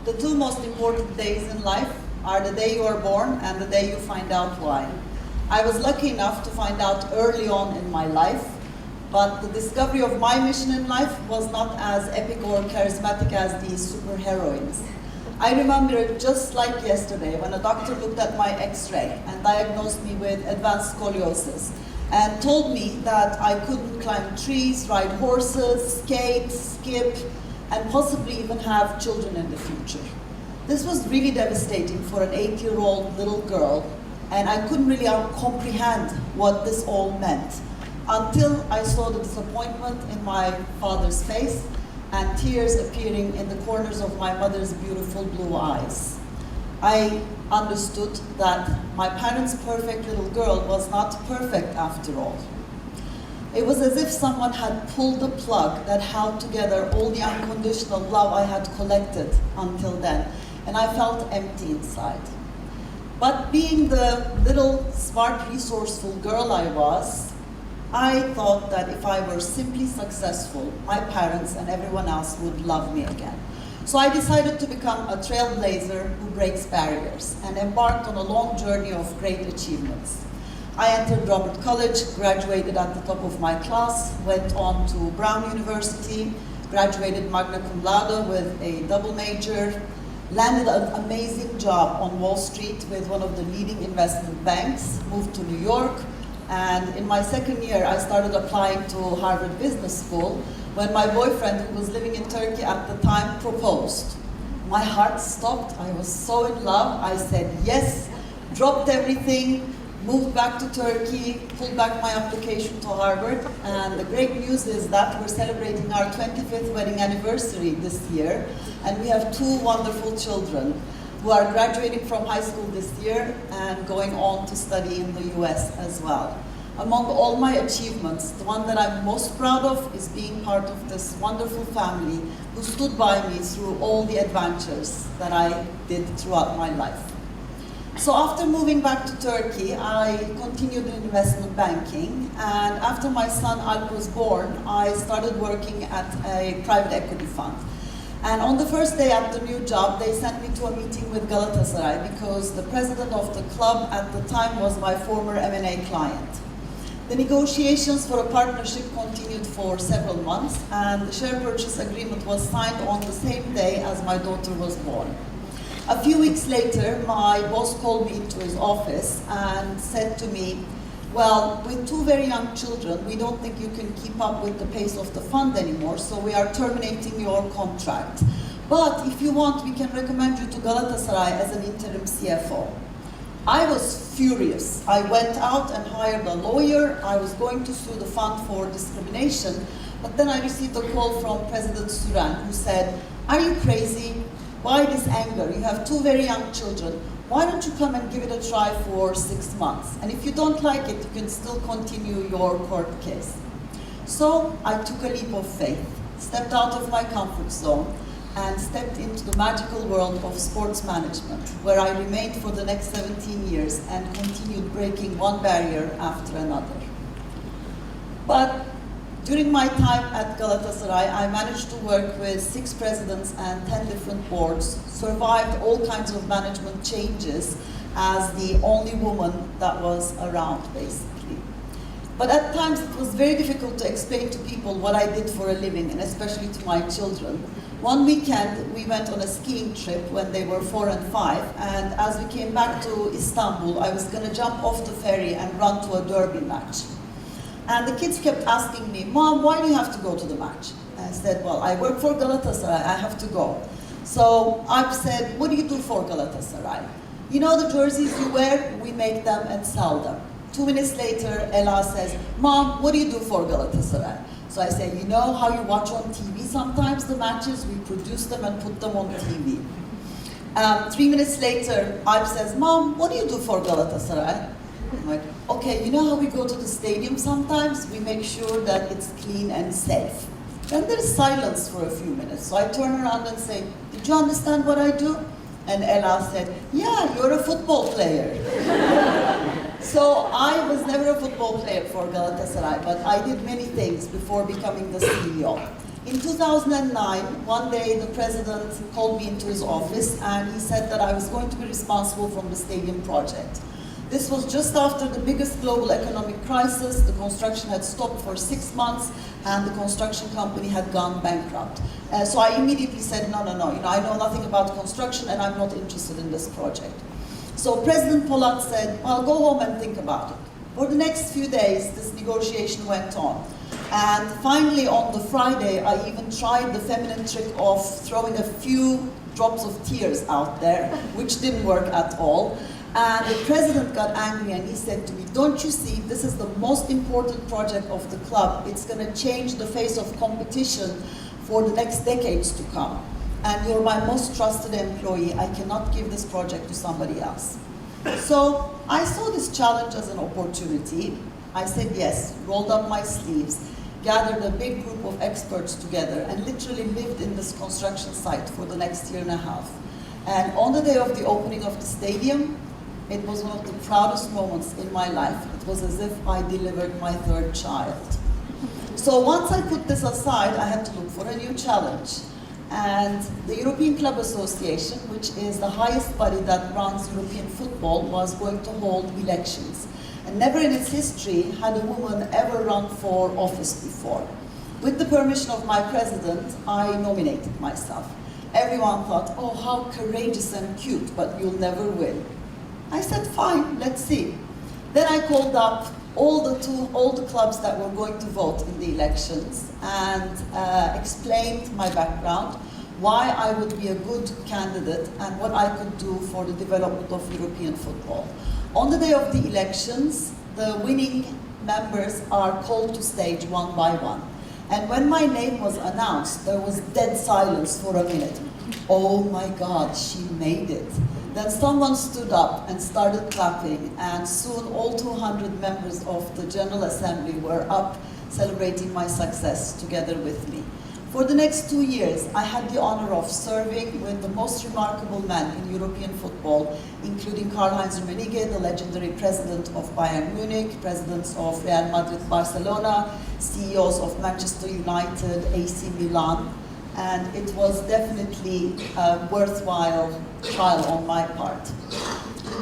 The two most important days in life are the day you are born and the day you find out why. I was lucky enough to find out early on in my life, but the discovery of my mission in life was not as epic or charismatic as these superheroines. I remember it just like yesterday when a doctor looked at my x-ray and diagnosed me with advanced scoliosis and told me that I couldn't climb trees, ride horses, skate, skip, and possibly even have children in the future. This was really devastating for an 8-year-old little girl, and I couldn't really comprehend what this all meant until I saw the disappointment in my father's face and tears appearing in the corners of my mother's beautiful blue eyes. I understood that my parents' perfect little girl was not perfect after all. It was as if someone had pulled the plug that held together all the unconditional love I had collected until then, and I felt empty inside. But being the little, smart, resourceful girl I was, I thought that if I were simply successful, my parents and everyone else would love me again. So I decided to become a trailblazer who breaks barriers and embarked on a long journey of great achievements. I entered Robert College, graduated at the top of my class, went on to Brown University, graduated magna cum laude with a double major, landed an amazing job on Wall Street with one of the leading investment banks, moved to New York, and in my second year I started applying to Harvard Business School when my boyfriend, who was living in Turkey at the time, proposed. My heart stopped, I was so in love, I said yes, dropped everything, moved back to Turkey, pulled back my application to Harvard, and the great news is that we're celebrating our 25th wedding anniversary this year, and we have two wonderful children who are graduating from high school this year and going on to study in the US as well. Among all my achievements, the one that I'm most proud of is being part of this wonderful family who stood by me through all the adventures that I did throughout my life. So after moving back to Turkey, I continued in investment banking, and after my son Alp was born, I started working at a private equity fund. And on the first day at the new job, they sent me to a meeting with Galatasaray because the president of the club at the time was my former M&A client. The negotiations for a partnership continued for several months, and the share purchase agreement was signed on the same day as my daughter was born. A few weeks later, my boss called me into his office and said to me, well, with two very young children, we don't think you can keep up with the pace of the fund anymore, so we are terminating your contract. But if you want, we can recommend you to Galatasaray as an interim CFO. I was furious. I went out and hired a lawyer. I was going to sue the fund for discrimination, but then I received a call from President Süren who said, are you crazy? Why this anger? You have two very young children. Why don't you come and give it a try for 6 months? And if you don't like it, you can still continue your court case. So I took a leap of faith, stepped out of my comfort zone, and stepped into the magical world of sports management, where I remained for the next 17 years and continued breaking one barrier after another. But during my time at Galatasaray, I managed to work with 6 presidents and 10 different boards, survived all kinds of management changes as the only woman that was around, basically. But at times it was very difficult to explain to people what I did for a living, and especially to my children. One weekend, we went on a skiing trip when they were 4 and 5, and as we came back to Istanbul, I was going to jump off the ferry and run to a derby match. And the kids kept asking me, Mom, why do you have to go to the match? And I said, well, I work for Galatasaray, I have to go. So I said, what do you do for Galatasaray? You know the jerseys you wear? We make them and sell them. 2 minutes later, Ella says, Mom, what do you do for Galatasaray? So I say, you know how you watch on TV sometimes the matches? We produce them and put them on TV. 3 minutes later, Alp says, Mom, what do you do for Galatasaray? I'm like, okay, you know how we go to the stadium sometimes? We make sure that it's clean and safe. Then there's silence for a few minutes. So I turn around and say, did you understand what I do? And Ella said, yeah, you're a football player. So I was never a football player for Galatasaray, but I did many things before becoming the CEO. In 2009, one day the president called me into his office and he said that I was going to be responsible for the stadium project. This was just after the biggest global economic crisis. The construction had stopped for 6 months and the construction company had gone bankrupt. So I immediately said, no, I know nothing about construction and I'm not interested in this project. So President Polat said, well, go home and think about it. For the next few days, this negotiation went on. And finally, on the Friday, I even tried the feminine trick of throwing a few drops of tears out there, which didn't work at all. And the president got angry and he said to me, don't you see, this is the most important project of the club. It's going to change the face of competition for the next decades to come. And you're my most trusted employee. I cannot give this project to somebody else. So I saw this challenge as an opportunity. I said yes, rolled up my sleeves, gathered a big group of experts together, and literally lived in this construction site for the next year and a half. And on the day of the opening of the stadium, it was one of the proudest moments in my life. It was as if I delivered my third child. So once I put this aside, I had to look for a new challenge. And the European Club Association, which is the highest body that runs European football, was going to hold elections. And never in its history had a woman ever run for office before. With the permission of my president, I nominated myself. Everyone thought, oh, how courageous and cute, but you'll never win. I said, fine, let's see. Then I called up all the clubs that were going to vote in the elections and explained my background, why I would be a good candidate and what I could do for the development of European football. On the day of the elections, the winning members are called to stage one by one. And when my name was announced, there was dead silence for a minute. Oh my God, she made it. Then someone stood up and started clapping, and soon all 200 members of the General Assembly were up celebrating my success together with me. For the next 2 years, I had the honor of serving with the most remarkable men in European football, including Karl-Heinz Rummenigge, the legendary president of Bayern Munich, presidents of Real Madrid, Barcelona, CEOs of Manchester United, AC Milan, and it was definitely a worthwhile trial on my part.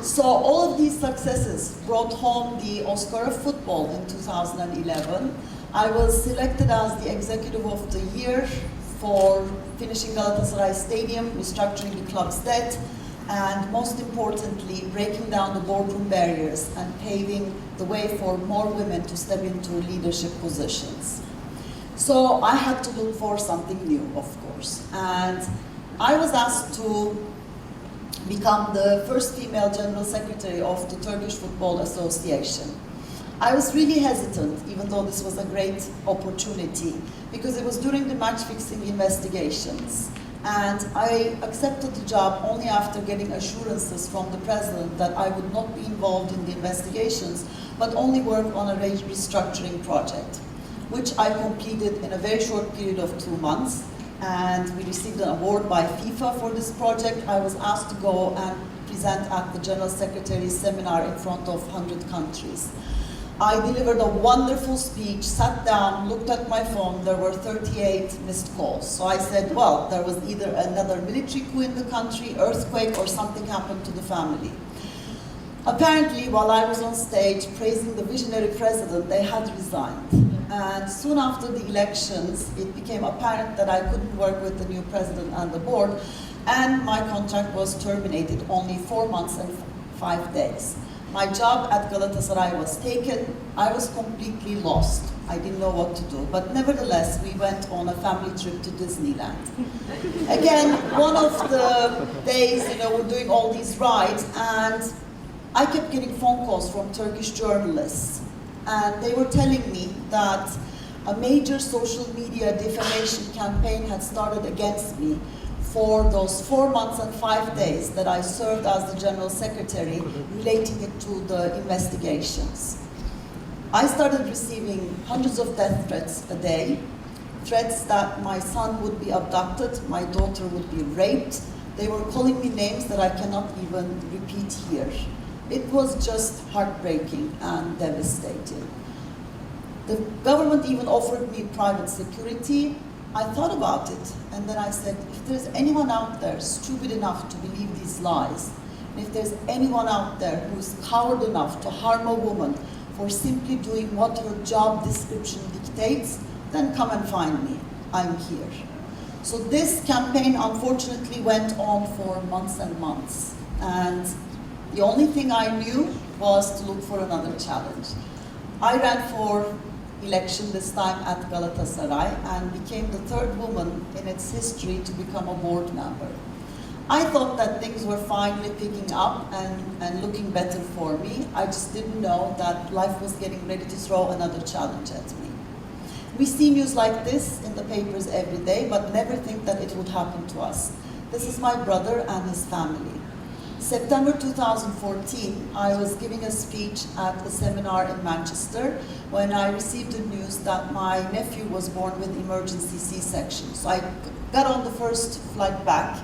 So all of these successes brought home the Oscar of Football in 2011. I was selected as the Executive of the Year for finishing Galatasaray Stadium, restructuring the club's debt, and most importantly, breaking down the boardroom barriers and paving the way for more women to step into leadership positions. So I had to look for something new, of course. And I was asked to become the first female General Secretary of the Turkish Football Association. I was really hesitant, even though this was a great opportunity, because it was during the match-fixing investigations. And I accepted the job only after getting assurances from the president that I would not be involved in the investigations, but only work on a restructuring project, which I completed in a very short period of 2 months. And we received an award by FIFA for this project. I was asked to go and present at the General Secretary's seminar in front of 100 countries. I delivered a wonderful speech, sat down, looked at my phone, there were 38 missed calls. So I said, well, there was either another military coup in the country, earthquake, or something happened to the family. Apparently, while I was on stage praising the visionary president, they had resigned. And soon after the elections, it became apparent that I couldn't work with the new president and the board, and my contract was terminated only 4 months and 5 days. My job at Galatasaray was taken. I was completely lost. I didn't know what to do. But nevertheless, we went on a family trip to Disneyland. Again, one of the days, we're doing all these rides, and I kept getting phone calls from Turkish journalists. And they were telling me that a major social media defamation campaign had started against me for those 4 months and 5 days that I served as the General Secretary, relating it to the investigations. I started receiving hundreds of death threats a day, threats that my son would be abducted, my daughter would be raped. They were calling me names that I cannot even repeat here. It was just heartbreaking and devastating. The government even offered me private security. I thought about it, and then I said, if there's anyone out there stupid enough to believe these lies, and if there's anyone out there who's coward enough to harm a woman for simply doing what her job description dictates, then come and find me. I'm here. So this campaign unfortunately went on for months and months, and the only thing I knew was to look for another challenge. I ran for election this time at Galatasaray and became the third woman in its history to become a board member. I thought that things were finally picking up and looking better for me. I just didn't know that life was getting ready to throw another challenge at me. We see news like this in the papers every day, but never think that it would happen to us. This is my brother and his family. September 2014, I was giving a speech at a seminar in Manchester when I received the news that my nephew was born with emergency C-section. So I got on the first flight back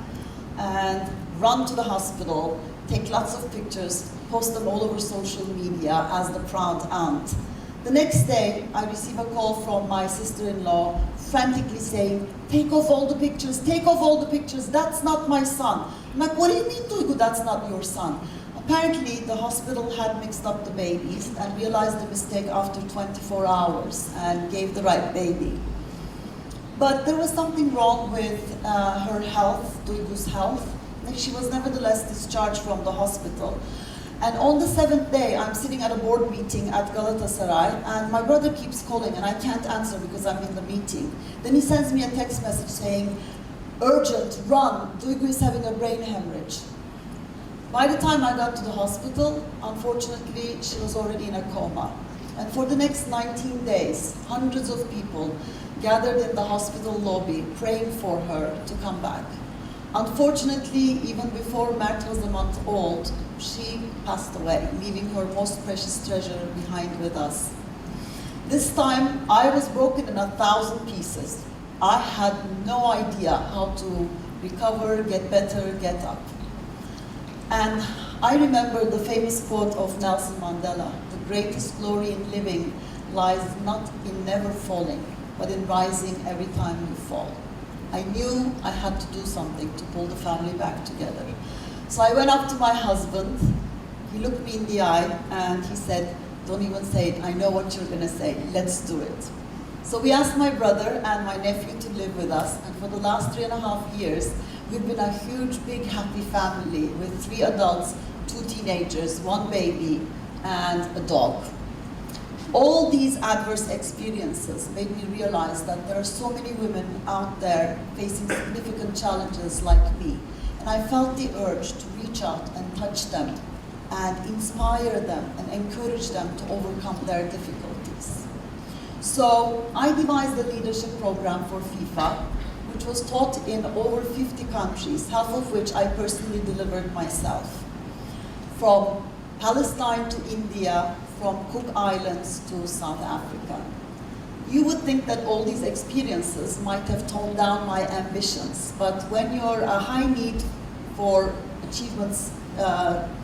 and run to the hospital, take lots of pictures, post them all over social media as the proud aunt. The next day, I receive a call from my sister-in-law frantically saying, take off all the pictures, that's not my son. I'm like, what do you mean, Duygu, that's not your son? Apparently, the hospital had mixed up the babies and realized the mistake after 24 hours and gave the right baby. But there was something wrong with her health, Duygu's health. She was nevertheless discharged from the hospital. And on the 7th day, I'm sitting at a board meeting at Galatasaray, and my brother keeps calling, and I can't answer because I'm in the meeting. Then he sends me a text message saying, urgent, run, Duygu is having a brain hemorrhage. By the time I got to the hospital, unfortunately, she was already in a coma. And for the next 19 days, hundreds of people gathered in the hospital lobby praying for her to come back. Unfortunately, even before Mert was a month old, she passed away, leaving her most precious treasure behind with us. This time, I was broken in 1,000 pieces. I had no idea how to recover, get better, get up. And I remember the famous quote of Nelson Mandela, the greatest glory in living lies not in never falling, but in rising every time you fall. I knew I had to do something to pull the family back together. So I went up to my husband, he looked me in the eye and he said, don't even say it, I know what you're gonna say, let's do it. So we asked my brother and my nephew to live with us, and for the last 3.5 years, we've been a huge, big, happy family with 3 adults, 2 teenagers, 1 baby, and a dog. All these adverse experiences made me realize that there are so many women out there facing significant challenges like me. And I felt the urge to reach out and touch them and inspire them and encourage them to overcome their difficulties. So I devised a leadership program for FIFA, which was taught in over 50 countries, half of which I personally delivered myself. From Palestine to India, from Cook Islands to South Africa. You would think that all these experiences might have toned down my ambitions, but when you're a high need for achievements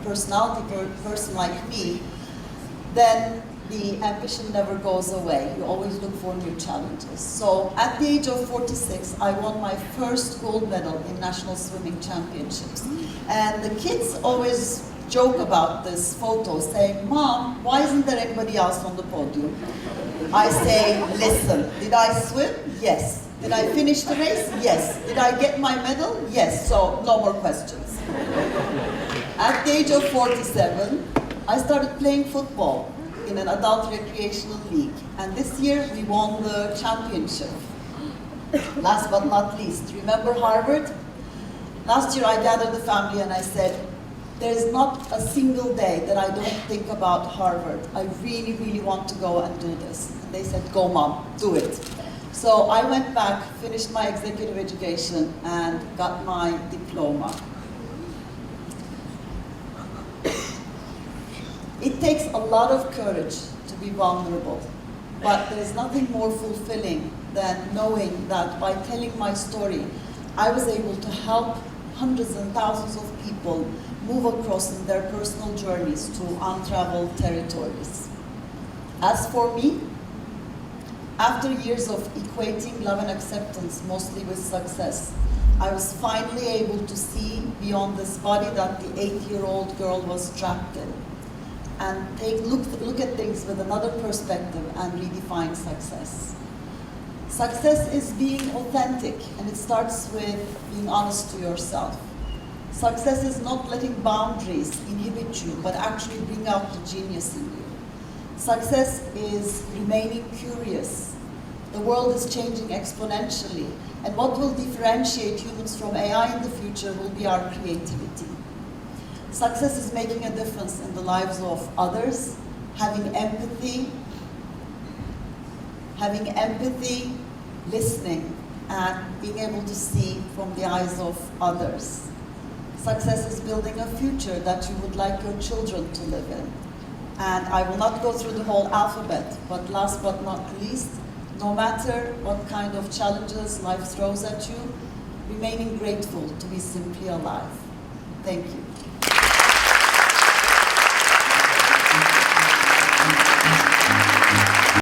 personality person like me, then the ambition never goes away. You always look for new challenges. So at the age of 46, I won my first gold medal in National Swimming Championships. And the kids always joke about this photo, saying, Mom, why isn't there anybody else on the podium? I say, listen, did I swim? Yes. Did I finish the race? Yes. Did I get my medal? Yes. So no more questions. At the age of 47, I started playing football in an adult recreational league. And this year we won the championship. Last but not least, remember Harvard? Last year I gathered the family and I said, there's not a single day that I don't think about Harvard. I really, really want to go and do this. And they said, go Mom, do it. So I went back, finished my executive education, and got my diploma. It takes a lot of courage to be vulnerable, but there's nothing more fulfilling than knowing that by telling my story, I was able to help hundreds and thousands of people move across in their personal journeys to untraveled territories. As for me, after years of equating love and acceptance mostly with success, I was finally able to see beyond this body that the 8-year-old girl was trapped in, and look at things with another perspective and redefine success. Success is being authentic, and it starts with being honest to yourself. Success is not letting boundaries inhibit you, but actually bring out the genius in you. Success is remaining curious. The world is changing exponentially, and what will differentiate humans from AI in the future will be our creativity. Success is making a difference in the lives of others, having empathy, listening, and being able to see from the eyes of others. Success is building a future that you would like your children to live in. And I will not go through the whole alphabet, but last but not least, no matter what kind of challenges life throws at you, remaining grateful to be simply alive. Thank you.